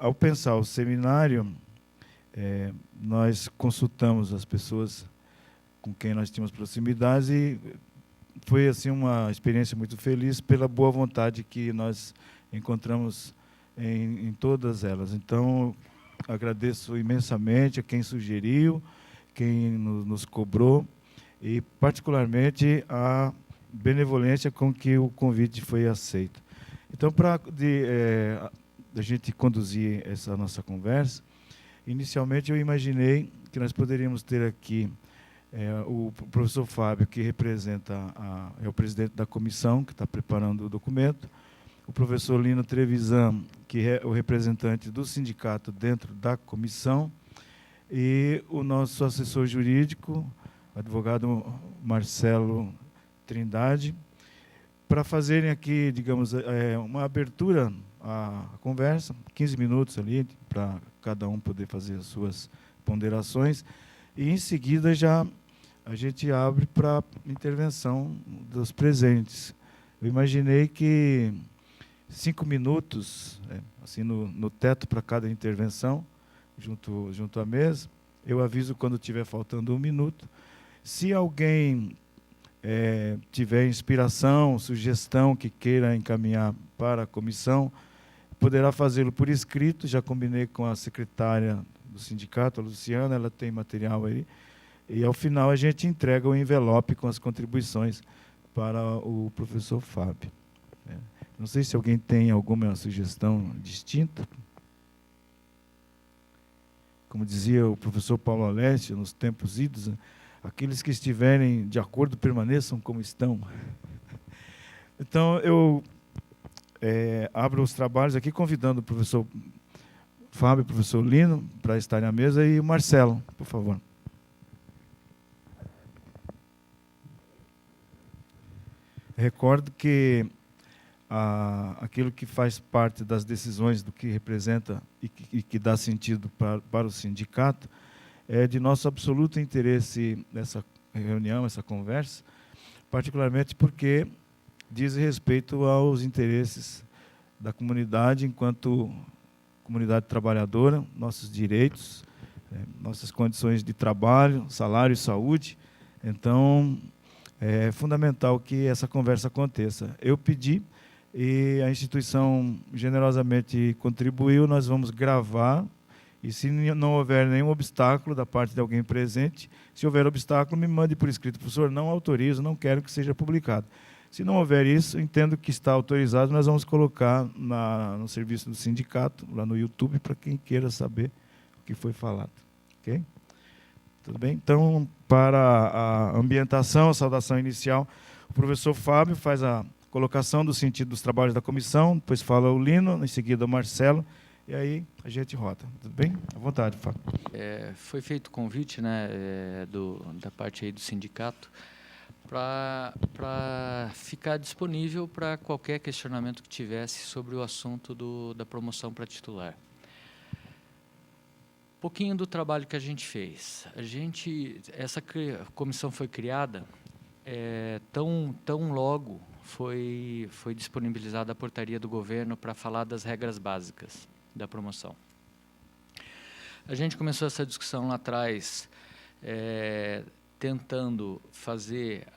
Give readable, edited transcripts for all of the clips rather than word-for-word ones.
ao pensar o seminário, nós consultamos as pessoas com quem nós tínhamos proximidade e foi assim uma experiência muito feliz pela boa vontade que nós encontramos em todas elas. Então, agradeço imensamente a quem sugeriu, quem nos cobrou e, particularmente, a benevolência com que o convite foi aceito. Então, para a gente conduzir essa nossa conversa, inicialmente eu imaginei que nós poderíamos ter aqui o professor Fábio, que representa é o presidente da comissão, que está preparando o documento, o professor Lino Trevisan, que é o representante do sindicato dentro da comissão, e o nosso assessor jurídico, advogado Marcelo Trindade, para fazerem aqui, digamos, uma abertura à conversa, 15 minutos ali, para cada um poder fazer as suas ponderações, e em seguida já a gente abre para a intervenção dos presentes. Eu imaginei que 5 minutos, assim, no teto para cada intervenção, junto à mesa. Eu aviso quando estiver faltando 1 minuto. Se alguém tiver inspiração, sugestão que queira encaminhar para a comissão, poderá fazê-lo por escrito. Já combinei com a secretária do sindicato, a Luciana, ela tem material aí. E, ao final, a gente entrega o envelope com as contribuições para o professor Fábio. Não sei se alguém tem alguma sugestão distinta. Como dizia o professor Paulo Alessio, nos tempos idos, aqueles que estiverem de acordo permaneçam como estão. Então, eu abro os trabalhos aqui, convidando o professor Fábio e o professor Lino para estarem à mesa, e o Marcelo, por favor. Recordo que aquilo que faz parte das decisões do que representa e que dá sentido para o sindicato é de nosso absoluto interesse nessa reunião, essa conversa, particularmente porque diz respeito aos interesses da comunidade enquanto comunidade trabalhadora, nossos direitos, nossas condições de trabalho, salário e saúde. Então, é fundamental que essa conversa aconteça. Eu pedi e a instituição generosamente contribuiu. Nós vamos gravar e, se não houver nenhum obstáculo da parte de alguém presente, se houver obstáculo, me mande por escrito. Professor, não autorizo, não quero que seja publicado. Se não houver isso, entendo que está autorizado, nós vamos colocar no serviço do sindicato, lá no YouTube, para quem queira saber o que foi falado. Ok? Tudo bem? Então, para a ambientação, a saudação inicial, o professor Fábio faz a colocação do sentido dos trabalhos da comissão, depois fala o Lino, em seguida o Marcelo, e aí a gente rota. Tudo bem? À vontade, Fábio. Foi feito o convite, né, da parte aí do sindicato para ficar disponível para qualquer questionamento que tivesse sobre o assunto da promoção para titular. Pouquinho do trabalho que a gente fez. Essa comissão foi criada tão logo foi disponibilizada a portaria do governo para falar das regras básicas da promoção. A gente começou essa discussão lá atrás, tentando fazer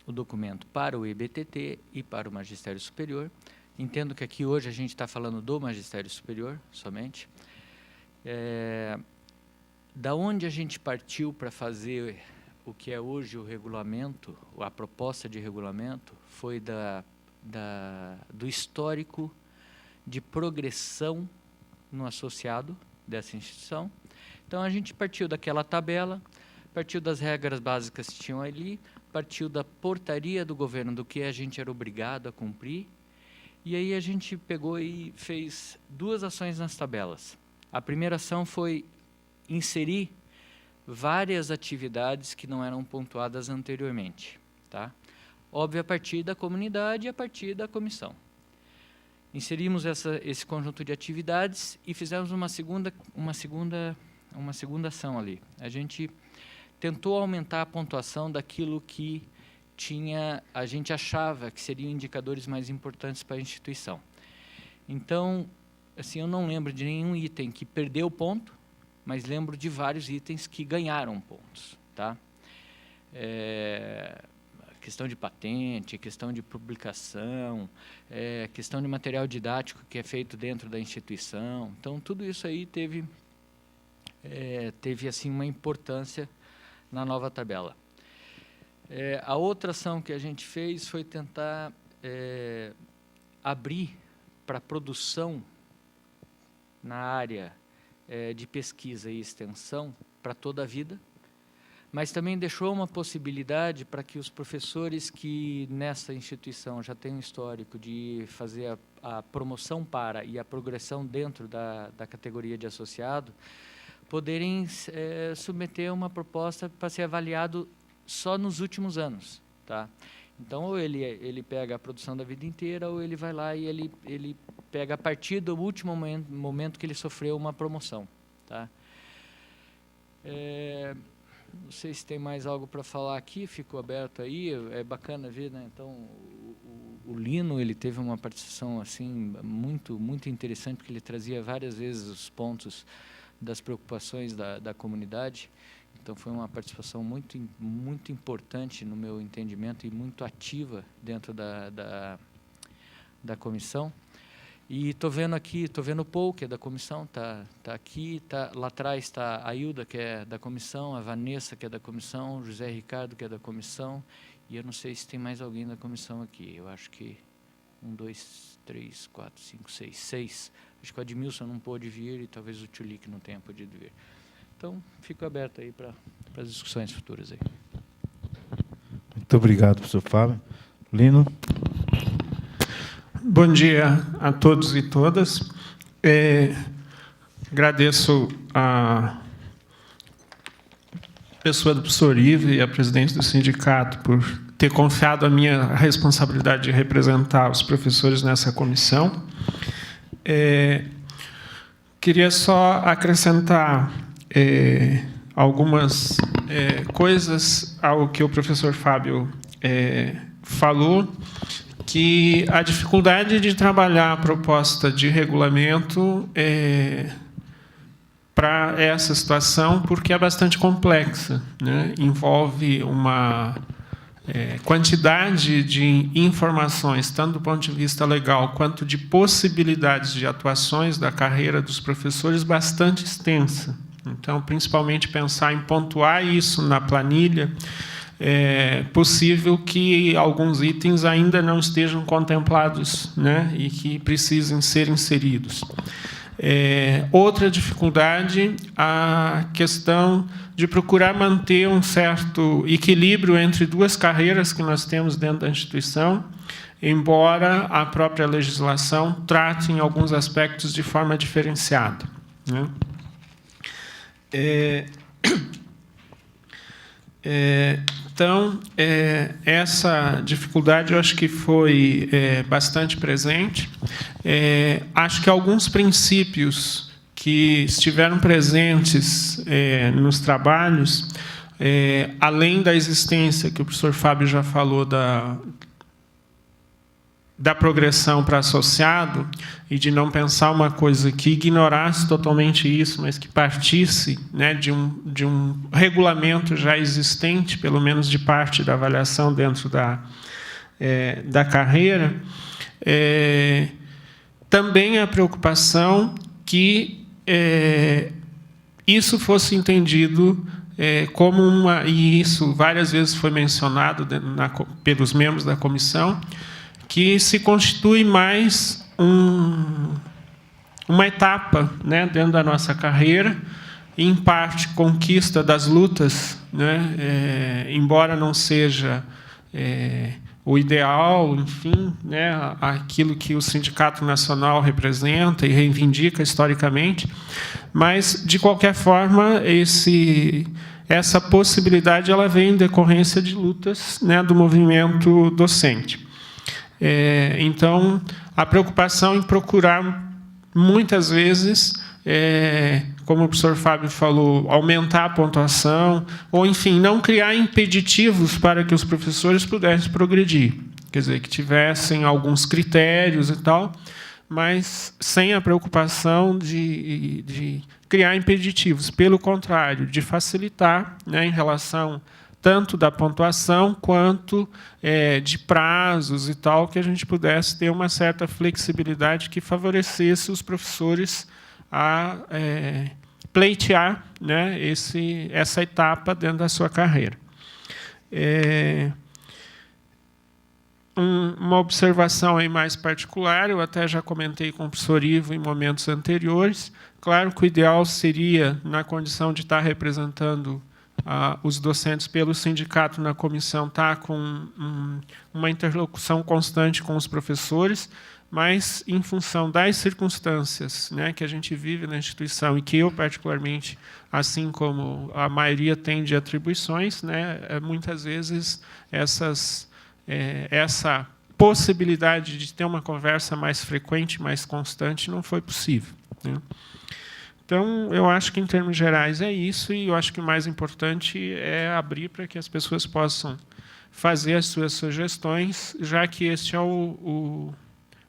o documento para o IBTT e para o Magistério Superior. Entendo que aqui hoje a gente está falando do Magistério Superior somente. Da onde a gente partiu para fazer o que é hoje o regulamento, a proposta de regulamento, foi do histórico de progressão no associado dessa instituição. Então, a gente partiu daquela tabela, partiu das regras básicas que tinham ali, partiu da portaria do governo, do que a gente era obrigado a cumprir, e aí a gente pegou e fez 2 ações nas tabelas. A primeira ação foi inserir várias atividades que não eram pontuadas anteriormente, tá? Óbvio, a partir da comunidade e a partir da comissão. Inserimos esse conjunto de atividades e fizemos uma segunda ação ali. A gente tentou aumentar a pontuação daquilo que a gente achava que seriam indicadores mais importantes para a instituição. Então, assim, eu não lembro de nenhum item que perdeu ponto, mas lembro de vários itens que ganharam pontos, tá? Questão de patente, questão de publicação, questão de material didático que é feito dentro da instituição. Então, tudo isso aí teve assim, uma importância na nova tabela. A outra ação que a gente fez foi tentar abrir para produção na área de pesquisa e extensão para toda a vida, mas também deixou uma possibilidade para que os professores que nessa instituição já têm um histórico de fazer a promoção para e a progressão dentro da categoria de associado, poderem submeter uma proposta para ser avaliado só nos últimos anos, tá? Então, ou ele pega a produção da vida inteira, ou ele vai lá e ele pega a partir do último momento que ele sofreu uma promoção, tá? Não sei se tem mais algo para falar aqui, ficou aberto aí, é bacana ver, né? Então, o Lino, ele teve uma participação assim, muito interessante, porque ele trazia várias vezes os pontos das preocupações da comunidade. Então, foi uma participação muito importante no meu entendimento e muito ativa dentro da comissão. E estou vendo aqui, o Paul, que é da comissão, tá aqui, lá atrás está a Hilda, que é da comissão, a Vanessa, que é da comissão, o José Ricardo, que é da comissão, e eu não sei se tem mais alguém da comissão aqui. Eu acho que 1, 2, 3, 4, 5, 6. Acho que o Admilson não pôde vir e talvez o Tchulik não tenha podido vir. Então, fico aberto aí para as discussões futuras aí. Muito obrigado, professor Fábio. Lino. Bom dia a todos e todas. Agradeço a pessoa do professor Ivo e a presidente do sindicato por ter confiado a minha responsabilidade de representar os professores nessa comissão. Queria só acrescentar algumas coisas ao que o professor Fábio falou, que a dificuldade de trabalhar a proposta de regulamento para essa situação, porque é bastante complexa, né? Envolve uma quantidade de informações, tanto do ponto de vista legal, quanto de possibilidades de atuações da carreira dos professores, bastante extensa. Então, principalmente pensar em pontuar isso na planilha, é possível que alguns itens ainda não estejam contemplados, né, e que precisem ser inseridos. Outra dificuldade, a questão de procurar manter um certo equilíbrio entre duas carreiras que nós temos dentro da instituição, embora a própria legislação trate em alguns aspectos de forma diferenciada, né? Então, essa dificuldade eu acho que foi bastante presente. Acho que alguns princípios que estiveram presentes nos trabalhos, além da existência, que o professor Fábio já falou, da progressão para associado, e de não pensar uma coisa que ignorasse totalmente isso, mas que partisse, né, de um regulamento já existente, pelo menos de parte da avaliação dentro da carreira. Também a preocupação que isso fosse entendido como uma, e isso várias vezes foi mencionado pelos membros da comissão, que se constitui mais uma etapa, né, dentro da nossa carreira, em parte conquista das lutas, né, embora não seja o ideal, enfim, né, aquilo que o Sindicato Nacional representa e reivindica historicamente, mas, de qualquer forma, essa possibilidade ela vem em decorrência de lutas, né, do movimento docente. Então, a preocupação em procurar, muitas vezes, como o professor Fábio falou, aumentar a pontuação, ou, enfim, não criar impeditivos para que os professores pudessem progredir. Quer dizer, que tivessem alguns critérios e tal, mas sem a preocupação de criar impeditivos. Pelo contrário, de facilitar, né, em relação tanto da pontuação quanto de prazos e tal, que a gente pudesse ter uma certa flexibilidade que favorecesse os professores a pleitear, né, essa etapa dentro da sua carreira. Uma observação aí mais particular, eu até já comentei com o professor Ivo em momentos anteriores. Claro que o ideal seria, na condição de estar representando os docentes pelo sindicato na comissão, estar com uma interlocução constante com os professores, mas, em função das circunstâncias, né, que a gente vive na instituição e que eu, particularmente, assim como a maioria tem de atribuições, né, muitas vezes essa possibilidade de ter uma conversa mais frequente, mais constante, não foi possível, né? Então, eu acho que, em termos gerais, é isso, e eu acho que o mais importante é abrir para que as pessoas possam fazer as suas sugestões, já que este é o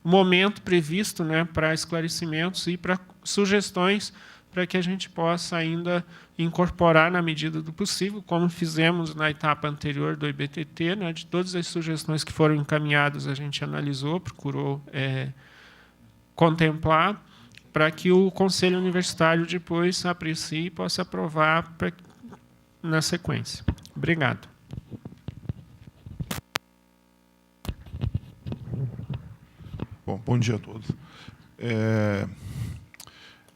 momento previsto, né, para esclarecimentos e para sugestões, para que a gente possa ainda incorporar, na medida do possível, como fizemos na etapa anterior do IBTT, né, de todas as sugestões que foram encaminhadas, a gente analisou, procurou contemplar, para que o Conselho Universitário depois aprecie e possa aprovar na sequência. Obrigado. Bom dia a todos.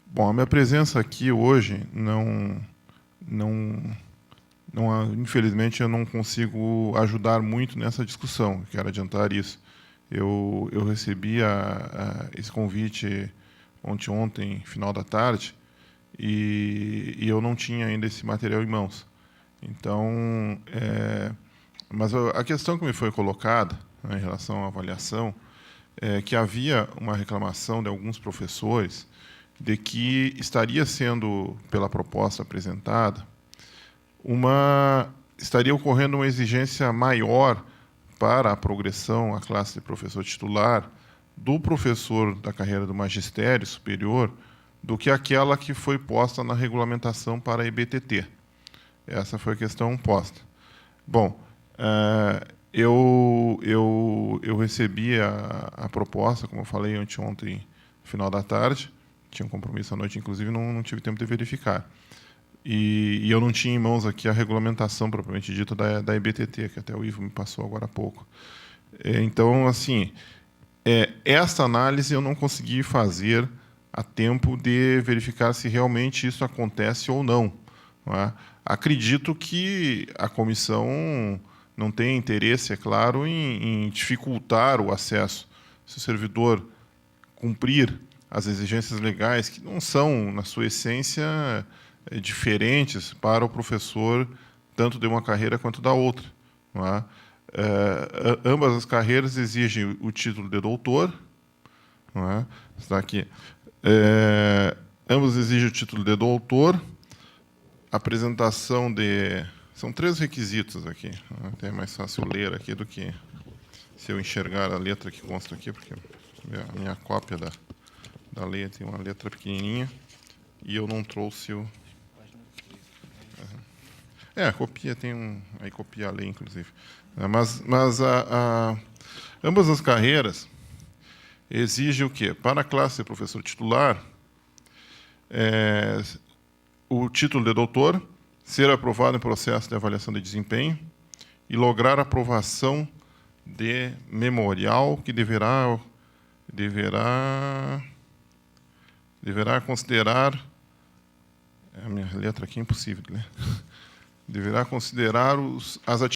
Bom, a minha presença aqui hoje infelizmente, eu não consigo ajudar muito nessa discussão. Quero adiantar isso. Eu recebi esse convite ontem, final da tarde, e eu não tinha ainda esse material em mãos. Então, mas a questão que me foi colocada, né, em relação à avaliação, é que havia uma reclamação de alguns professores de que estaria sendo, pela proposta apresentada, estaria ocorrendo uma exigência maior para a progressão à classe de professor titular do professor da carreira do magistério superior do que aquela que foi posta na regulamentação para a IBTT. Essa foi a questão posta. Bom, eu recebi a proposta, como eu falei ontem, no final da tarde, tinha um compromisso à noite, inclusive, não tive tempo de verificar. E eu não tinha em mãos aqui a regulamentação, propriamente dita, da IBTT, que até o Ivo me passou agora há pouco. Então, assim, essa análise eu não consegui fazer a tempo de verificar se realmente isso acontece ou não. Não é? Acredito que a comissão não tem interesse, é claro, em dificultar o acesso. Se o servidor cumprir as exigências legais, que não são, na sua essência, diferentes para o professor, tanto de uma carreira quanto da outra. Não é? Ambas as carreiras exigem o título de doutor. Não é? Está aqui. Ambas exigem o título de doutor, apresentação de... São 3 requisitos aqui. Até é mais fácil ler aqui do que se eu enxergar a letra que consta aqui, porque a minha cópia da lei tem uma letra pequenininha e eu não trouxe o... a copia tem aí copia a lei, inclusive. Mas ambas as carreiras exigem o quê? Para a classe de professor titular, o título de doutor, ser aprovado em processo de avaliação de desempenho e lograr aprovação de memorial que deverá considerar... A minha letra aqui é impossível de ler. Deverá considerar as atividades